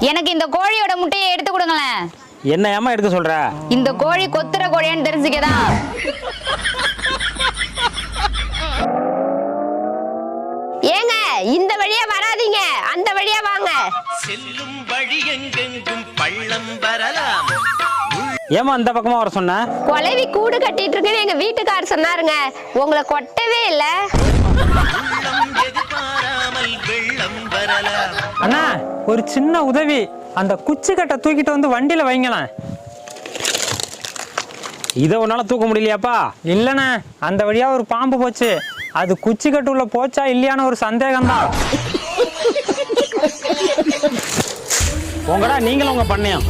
எனக்கு இந்த கோழியோட முட்டையை எடுத்து கொடுங்களேன். என்ன ஏமா எடுக்க சொல்ற? இந்த கோழி கொத்துற கோழியான்னு தெரிஞ்சுக்கதான். ஏங்க இந்த வழியா வராதீங்க, அந்த வழியா வாங்க. செல்லும் வழி எங்கெங்கும் பள்ளம் வரலாம். ஏமா அந்த பக்கமா வர சொன்ன? கொலைவி கூடு கட்டிட்டு இருக்குன்னு எங்க வீட்டுக்காரர் சொன்னாருங்க. உங்களை கொட்டவே இல்ல. எதிர்பாராமல் வெள்ளம் வரலாம். அண்ணா ஒரு சின்ன உதவி, அந்த குச்சி கட்டை தூக்கிட்டு வந்து வண்டியில வைங்களேன். இதை உன்னால தூக்க முடியலையாப்பா? இல்லண்ணா, அந்த வழியா ஒரு பாம்பு போச்சு. அது குச்சி கட்டு உள்ள போச்சா இல்லையான ஒரு சந்தேகம் தான். உங்கடா நீங்களும் உங்க பண்ணையம்.